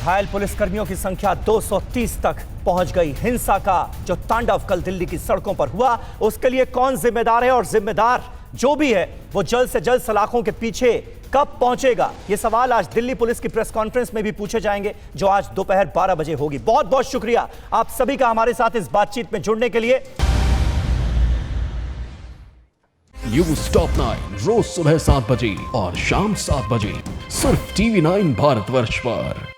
घायल पुलिसकर्मियों की संख्या 230 तक पहुंच गई। हिंसा का जो तांडव कल दिल्ली की सड़कों पर हुआ, उसके लिए कौन जिम्मेदार है और जिम्मेदार जो भी है वो जल्द से जल्द सलाखों के पीछे कब पहुंचेगा, ये सवाल आज दिल्ली पुलिस की प्रेस कॉन्फ्रेंस में भी पूछे जाएंगे, जो आज दोपहर 12 बजे होगी। बहुत बहुत शुक्रिया आप सभी का हमारे साथ इस बातचीत में जुड़ने के लिए। न्यूज़ टॉप 9 रोज सुबह 7 बजे और शाम 7 बजे सिर्फ TV9 भारतवर्ष पर।